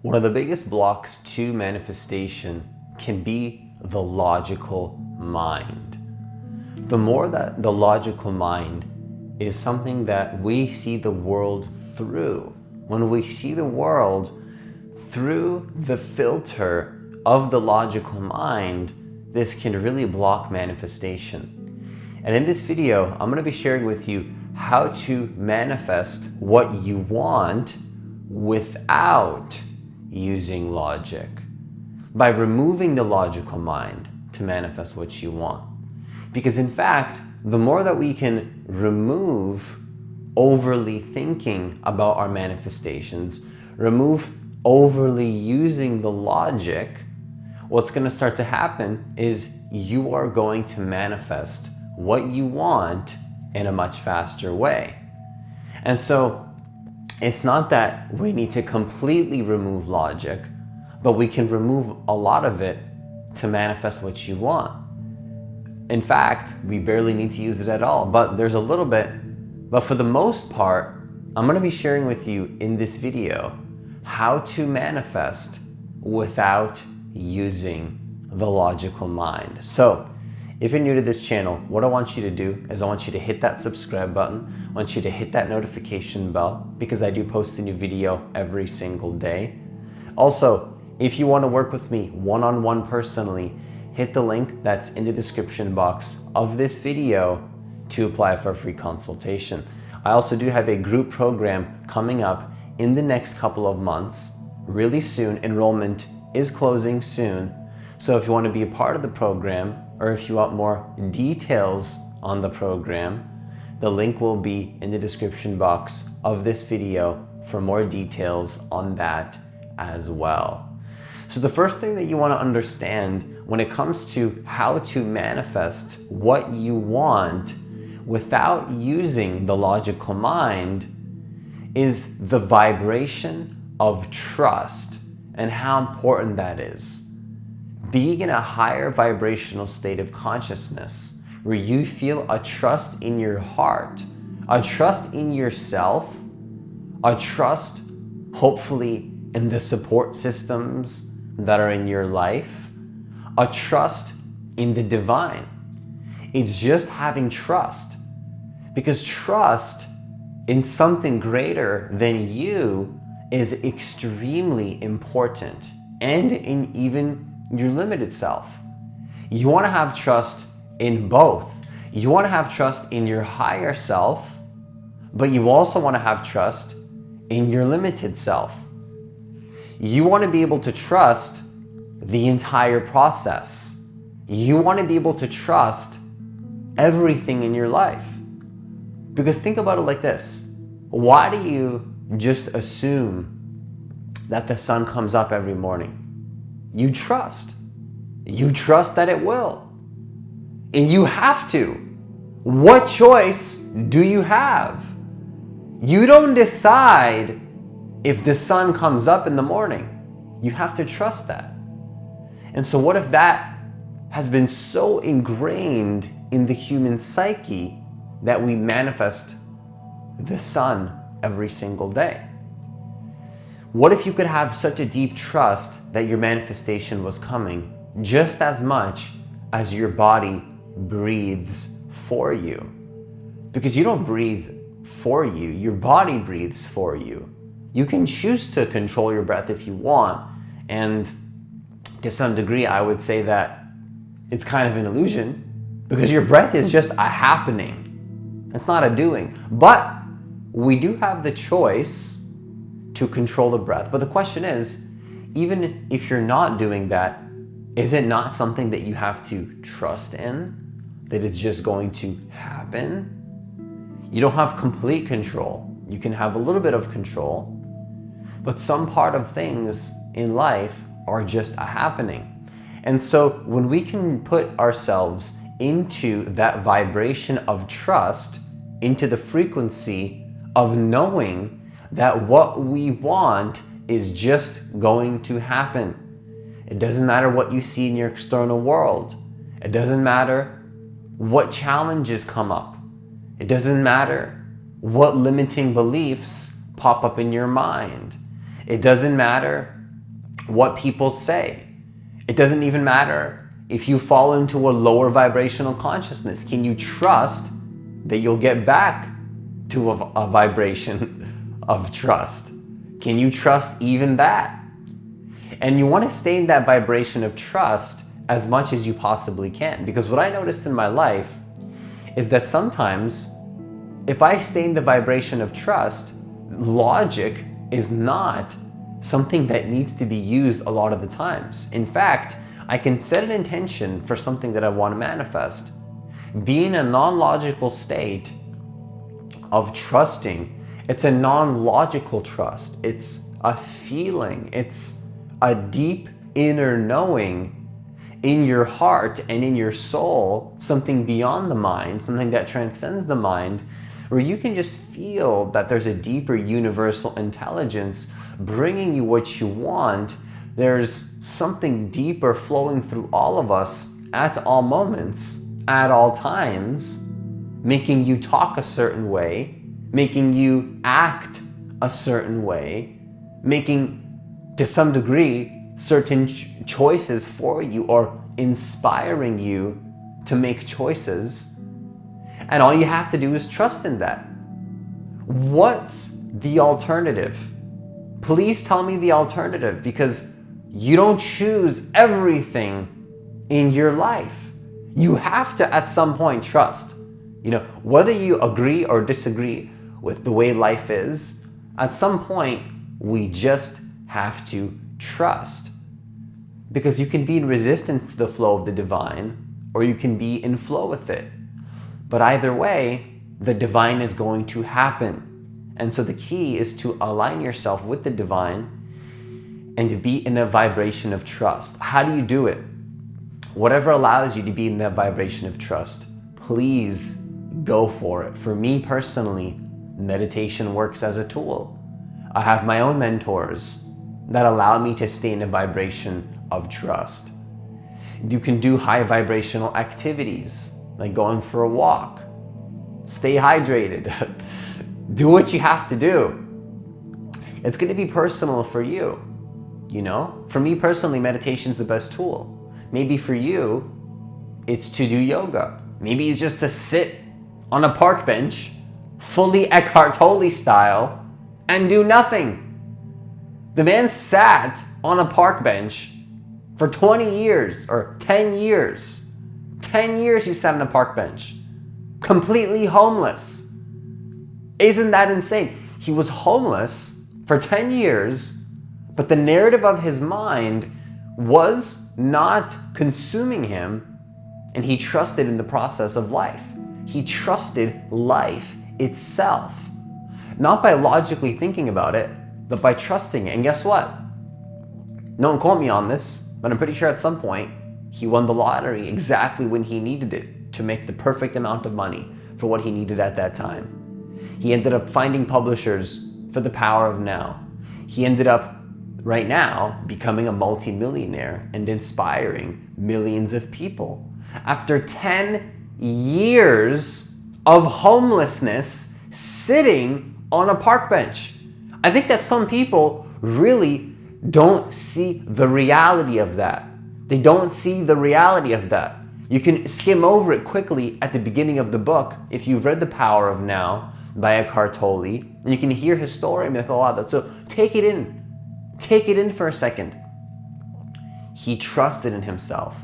One of the biggest blocks to manifestation can be the logical mind. The more that the logical mind is something that we see the world through, when we see the world through the filter of the logical mind, this can really block manifestation. And in this video, I'm going to be sharing with you how to manifest what you want without using logic, by removing the logical mind to manifest what you want. Because in fact, the more that we can remove overly thinking about our manifestations, remove overly using the logic, what's going to start to happen is you are going to manifest what you want in a much faster way. And so it's not that we need to completely remove logic, but we can remove a lot of it to manifest what you want. In fact, we barely need to use it at all, but there's a little bit. But for the most part, I'm going to be sharing with you in this video how to manifest without using the logical mind. So if you're new to this channel, what I want you to do is I want you to hit that subscribe button. I want you to hit that notification bell because I do post a new video every single day. Also, if you want to work with me one-on-one personally, hit the link that's in the description box of this video to apply for a free consultation. I also do have a group program coming up in the next couple of months, really soon. Enrollment is closing soon. So if you want to be a part of the program, or if you want more details on the program, the link will be in the description box of this video for more details on that as well. So the first thing that you want to understand when it comes to how to manifest what you want without using the logical mind is the vibration of trust and how important that is. Being in a higher vibrational state of consciousness where you feel a trust in your heart, a trust in yourself, a trust hopefully in the support systems that are in your life, a trust in the divine. It's just having trust, because trust in something greater than you is extremely important, and in even your limited self. You want to have trust in both. You want to have trust in your higher self, but you also want to have trust in your limited self. You want to be able to trust the entire process. You want to be able to trust everything in your life. Because think about it like this. Why do you just assume that the sun comes up every morning? You trust. You trust that it will. And you have to. What choice do you have? You don't decide if the sun comes up in the morning. You have to trust that. And so what if that has been so ingrained in the human psyche that we manifest the sun every single day? What if you could have such a deep trust that your manifestation was coming just as much as your body breathes for you? Because you don't breathe for you, your body breathes for you. You can choose to control your breath if you want, and to some degree I would say that it's kind of an illusion, because your breath is just a happening. It's not a doing. But we do have the choice to control the breath. But the question is, even if you're not doing that, is it not something that you have to trust in? That it's just going to happen? You don't have complete control. You can have a little bit of control, but some part of things in life are just a happening. And so when we can put ourselves into that vibration of trust, into the frequency of knowing that what we want is just going to happen. It doesn't matter what you see in your external world. It doesn't matter what challenges come up. It doesn't matter what limiting beliefs pop up in your mind. It doesn't matter what people say. It doesn't even matter if you fall into a lower vibrational consciousness. Can you trust that you'll get back to a vibration of trust? Can you trust even that? And you want to stay in that vibration of trust as much as you possibly can. Because what I noticed in my life is that sometimes if I stay in the vibration of trust, logic is not something that needs to be used a lot of the times. In fact, I can set an intention for something that I want to manifest. Be in a non-logical state of trusting. It's a non-logical trust. It's a feeling. It's a deep inner knowing in your heart and in your soul, something beyond the mind, something that transcends the mind, where you can just feel that there's a deeper universal intelligence bringing you what you want. There's something deeper flowing through all of us at all moments, at all times, making you talk a certain way, making you act a certain way, making, to some degree, certain choices for you, or inspiring you to make choices. And all you have to do is trust in that. What's the alternative? Please tell me the alternative, because you don't choose everything in your life. You have to at some point trust. Whether you agree or disagree with the way life is, at some point we just have to trust. Because you can be in resistance to the flow of the divine, or you can be in flow with it. But either way, the divine is going to happen. And so the key is to align yourself with the divine and to be in a vibration of trust. How do you do it? Whatever allows you to be in that vibration of trust, please go for it. For me personally, meditation works as a tool. I have my own mentors that allow me to stay in a vibration of trust. You can do high vibrational activities, like going for a walk. Stay hydrated. Do what you have to do. It's going to be personal for you. For me personally, meditation's the best tool. Maybe for you, it's to do yoga. Maybe it's just to sit on a park bench, fully Eckhart Tolle style, and do nothing. The man sat on a park bench for 20 years or 10 years. 10 years he sat on a park bench, completely homeless. Isn't that insane? He was homeless for 10 years, but the narrative of his mind was not consuming him, and he trusted in the process of life. He trusted life itself, not by logically thinking about it, but by trusting it. And guess what? No one quote me on this, but I'm pretty sure at some point he won the lottery exactly when he needed it to make the perfect amount of money for what he needed at that time. He ended up finding publishers for The Power of Now. He ended up right now becoming a multimillionaire and inspiring millions of people. After 10 years of homelessness, sitting on a park bench. I think that some people really don't see the reality of that. They don't see the reality of that. You can skim over it quickly at the beginning of the book if you've read The Power of Now by Eckhart Tolle, and you can hear his story and be like, oh wow, that's so. Take it in. Take it in for a second. He trusted in himself,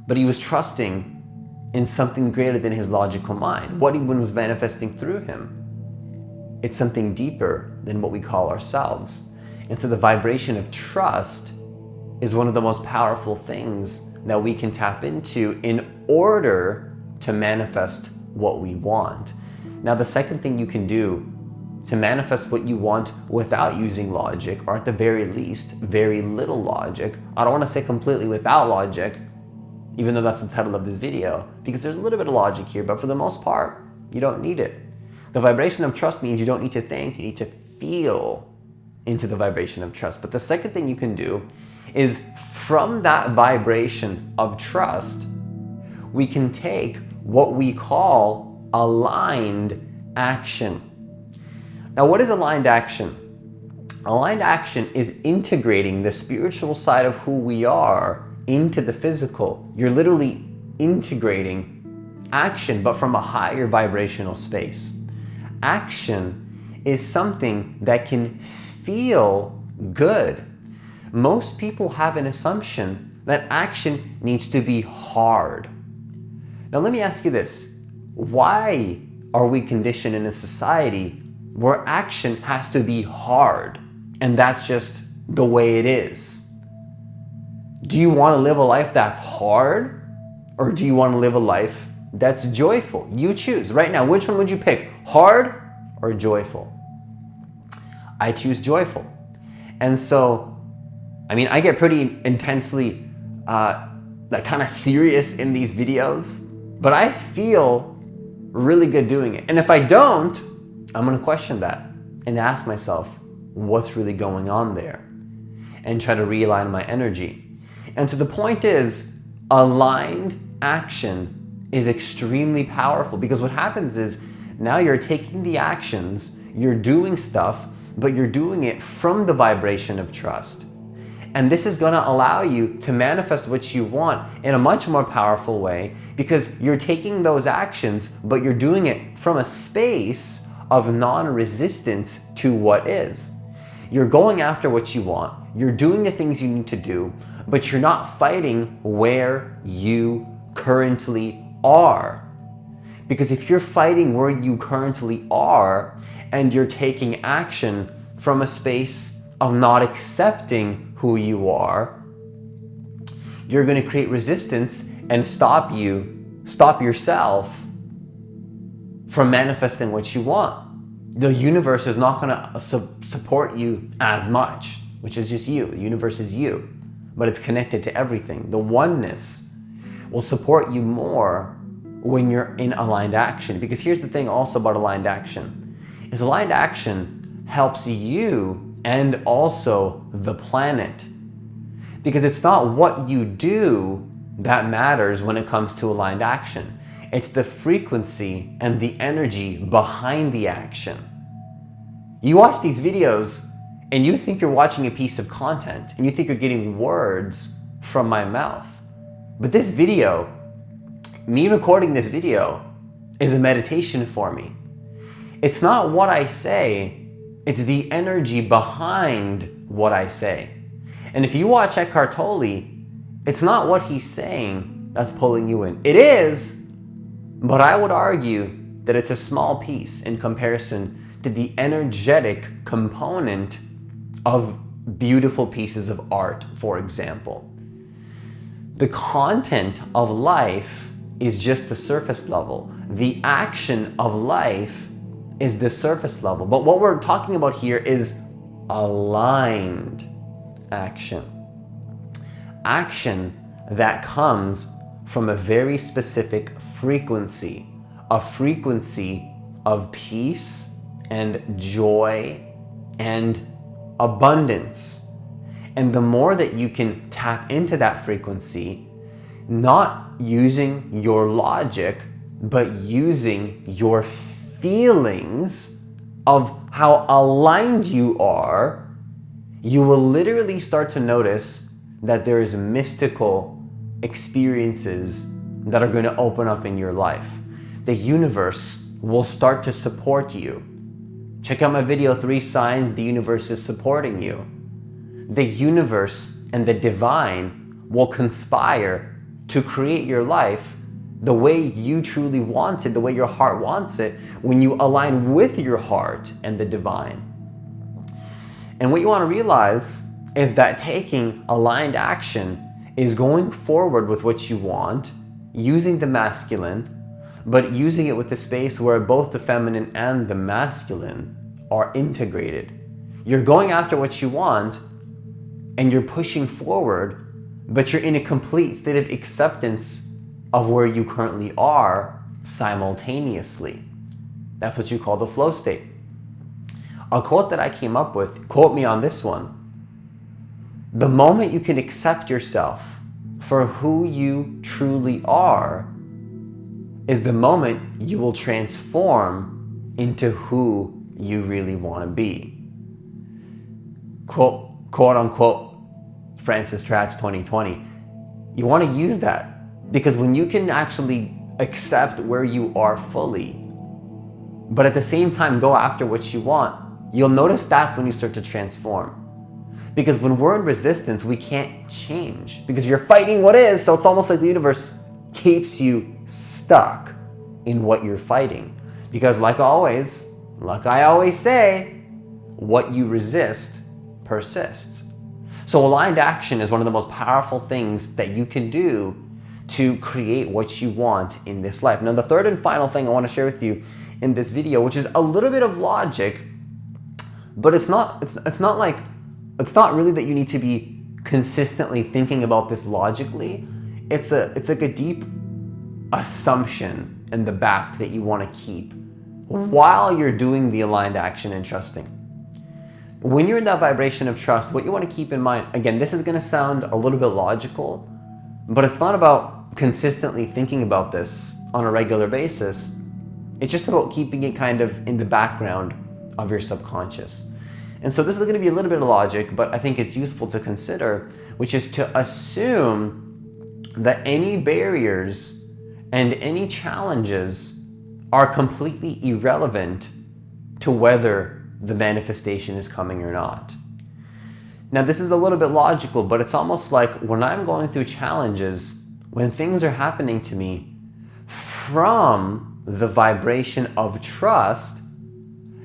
but he was trusting in something greater than his logical mind. What even was manifesting through him? It's something deeper than what we call ourselves. And so the vibration of trust is one of the most powerful things that we can tap into in order to manifest what we want. Now, the second thing you can do to manifest what you want without using logic, or at the very least, very little logic. I don't want to say completely without logic, even though that's the title of this video, because there's a little bit of logic here, but for the most part, you don't need it. The vibration of trust means you don't need to think, you need to feel into the vibration of trust. But the second thing you can do is, from that vibration of trust, we can take what we call aligned action. Now, what is aligned action? Aligned action is integrating the spiritual side of who we are into the physical. You're literally integrating action, but from a higher vibrational space. Action is something that can feel good. Most people have an assumption that action needs to be hard. Now let me ask you this. Why are we conditioned in a society where action has to be hard? And that's just the way it is. Do you want to live a life that's hard? Or do you want to live a life that's joyful? You choose. Right now, which one would you pick? Hard or joyful? I choose joyful. And so, I get pretty intensely kind of serious in these videos, but I feel really good doing it. And if I don't, I'm going to question that and ask myself, what's really going on there? And try to realign my energy. And so the point is, aligned action is extremely powerful, because what happens is now you're taking the actions, you're doing stuff, but you're doing it from the vibration of trust. And this is going to allow you to manifest what you want in a much more powerful way, because you're taking those actions, but you're doing it from a space of non-resistance to what is. You're going after what you want. You're doing the things you need to do, but you're not fighting where you currently are. Because if you're fighting where you currently are and you're taking action from a space of not accepting who you are, you're going to create resistance and stop yourself from manifesting what you want. The universe is not going to support you as much, which is just you. The universe is you, but it's connected to everything. The oneness will support you more when you're in aligned action. Because here's the thing also about aligned action, is aligned action helps you and also the planet. Because it's not what you do that matters when it comes to aligned action. It's the frequency and the energy behind the action. You watch these videos and you think you're watching a piece of content and you think you're getting words from my mouth. But this video, me recording this video, is a meditation for me. It's not what I say, it's the energy behind what I say. And if you watch Eckhart Tolle, it's not what he's saying that's pulling you in. It is, but I would argue that it's a small piece in comparison to the energetic component of beautiful pieces of art, for example. The content of life is just the surface level. The action of life is the surface level. But what we're talking about here is aligned action. Action that comes from a very specific frequency, a frequency of peace and joy and abundance. And the more that you can tap into that frequency, not using your logic, but using your feelings of how aligned you are, you will literally start to notice that there is mystical experiences that are going to open up in your life. The universe will start to support you. Check out my video, 3 Signs the Universe is Supporting You. The universe and the divine will conspire to create your life the way you truly want it, the way your heart wants it, when you align with your heart and the divine. And what you want to realize is that taking aligned action is going forward with what you want, using the masculine, but using it with a space where both the feminine and the masculine are integrated. You're going after what you want and you're pushing forward, but you're in a complete state of acceptance of where you currently are simultaneously. That's what you call the flow state. A quote that I came up with, quote me on this one: the moment you can accept yourself for who you truly are is the moment you will transform into who you really want to be. quote unquote Francis Tratch 2020. You want to use that, because when you can actually accept where you are fully, but at the same time go after what you want, you'll notice that's when you start to transform. Because when we're in resistance, we can't change, because you're fighting what is. So it's almost like the universe keeps you stuck in what you're fighting. Because like I always say, what you resist persists. So aligned action is one of the most powerful things that you can do to create what you want in this life. Now, the third and final thing I want to share with you in this video, which is a little bit of logic, but it's not really that you need to be consistently thinking about this logically. It's like a deep assumption in the back that you want to keep while you're doing the aligned action and trusting. When you're in that vibration of trust, what you want to keep in mind, again, this is going to sound a little bit logical, but it's not about consistently thinking about this on a regular basis. It's just about keeping it kind of in the background of your subconscious. And so this is going to be a little bit of logic, but I think it's useful to consider, which is to assume that any barriers and any challenges are completely irrelevant to whether the manifestation is coming or not. Now, this is a little bit logical, but it's almost like when I'm going through challenges, when things are happening to me from the vibration of trust,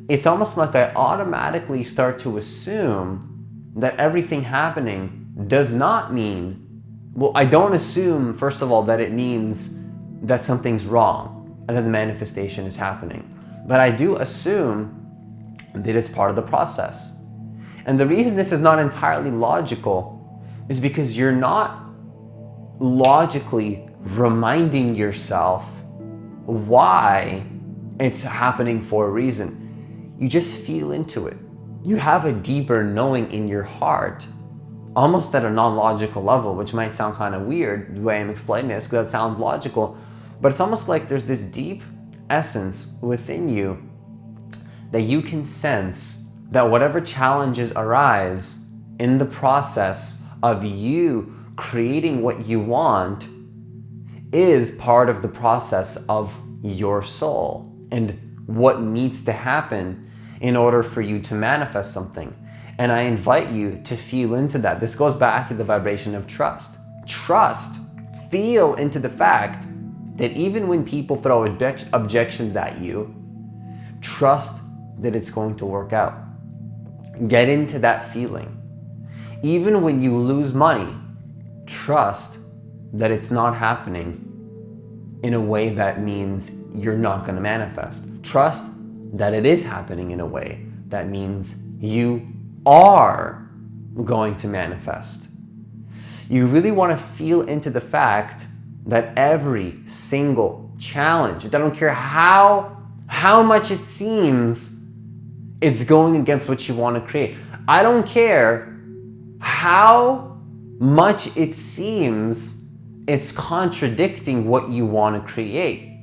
it's almost like I automatically start to assume that everything happening does not mean, well, I don't assume, first of all, that it means that something's wrong and that the manifestation is happening. But I do assume that it's part of the process. And the reason this is not entirely logical is because you're not logically reminding yourself why it's happening for a reason. You just feel into it. You have a deeper knowing in your heart, almost at a non-logical level, which might sound kind of weird the way I'm explaining this, because that sounds logical, but it's almost like there's this deep essence within you that you can sense that whatever challenges arise in the process of you creating what you want is part of the process of your soul and what needs to happen in order for you to manifest something. And I invite you to feel into that. This goes back to the vibration of trust. Trust, feel into the fact that even when people throw objections at you, trust that it's going to work out. Get into that feeling. Even when you lose money, trust that it's not happening in a way that means you're not going to manifest. Trust that it is happening in a way that means you are going to manifest. You really want to feel into the fact that every single challenge, I don't care how much it seems it's going against what you want to create. I don't care how much it seems it's contradicting what you want to create.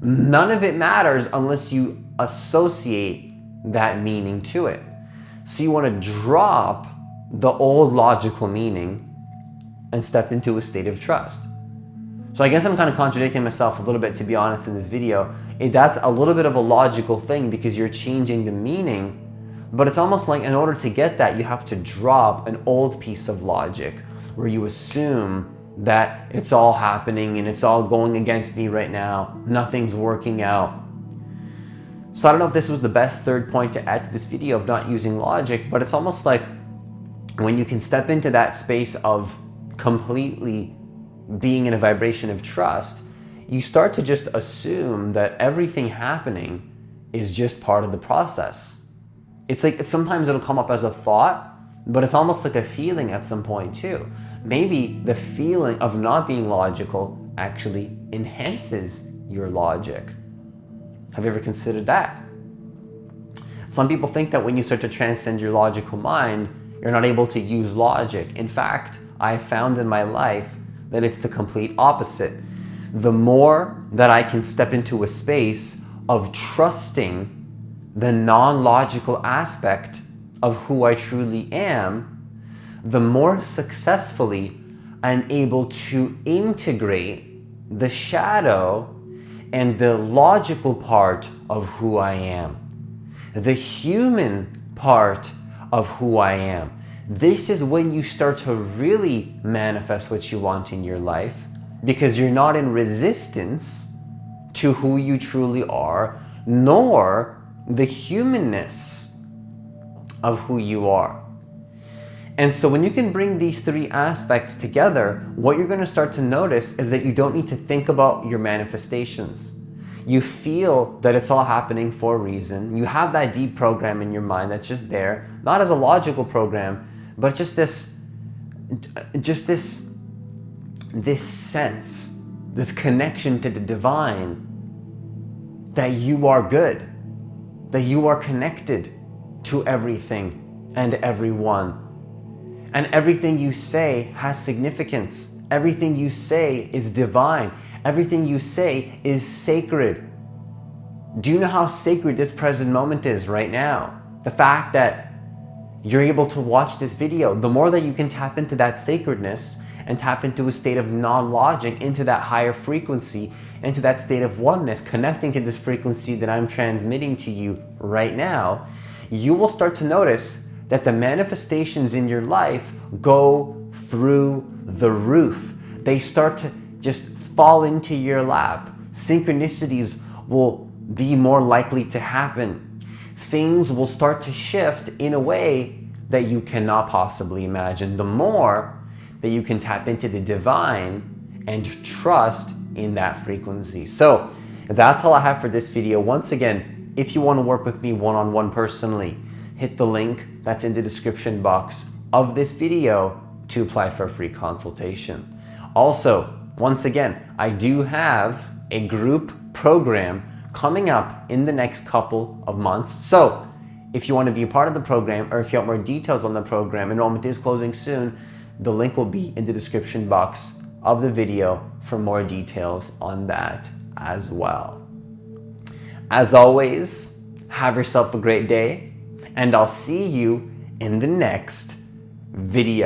None of it matters unless you associate that meaning to it. So you want to drop the old logical meaning and step into a state of trust. So I guess I'm kind of contradicting myself a little bit, to be honest, in this video. That's a little bit of a logical thing because you're changing the meaning, but it's almost like in order to get that, you have to drop an old piece of logic where you assume that it's all happening and it's all going against me right now. Nothing's working out. So I don't know if this was the best third point to add to this video of not using logic, but it's almost like when you can step into that space of completely being in a vibration of trust, you start to just assume that everything happening is just part of the process. It's like sometimes it'll come up as a thought, but it's almost like a feeling at some point too. Maybe the feeling of not being logical actually enhances your logic. Have you ever considered that? Some people think that when you start to transcend your logical mind, you're not able to use logic. In fact, I found in my life that it's the complete opposite. The more that I can step into a space of trusting the non-logical aspect of who I truly am, the more successfully I'm able to integrate the shadow and the logical part of who I am, the human part of who I am. This is when you start to really manifest what you want in your life, because you're not in resistance to who you truly are, nor the humanness of who you are. And so when you can bring these three aspects together, what you're going to start to notice is that you don't need to think about your manifestations. You feel that it's all happening for a reason. You have that deep program in your mind that's just there, not as a logical program, but just this sense, this connection to the divine, that you are good, that you are connected to everything and everyone. And everything you say has significance. Everything you say is divine. Everything you say is sacred. Do you know how sacred this present moment is right now? The fact that you're able to watch this video, the more that you can tap into that sacredness and tap into a state of non-logic, into that higher frequency, into that state of oneness, connecting to this frequency that I'm transmitting to you right now, you will start to notice that the manifestations in your life go through the roof. They start to just fall into your lap. Synchronicities will be more likely to happen. Things will start to shift in a way that you cannot possibly imagine. The more that you can tap into the divine and trust in that frequency. So that's all I have for this video. Once again, if you want to work with me one-on-one personally, hit the link that's in the description box of this video to apply for a free consultation. Also, once again, I do have a group program coming up in the next couple of months. So if you want to be a part of the program, or if you want more details on the program, enrollment is closing soon, the link will be in the description box of the video for more details on that as well. As always, have yourself a great day, and I'll see you in the next video.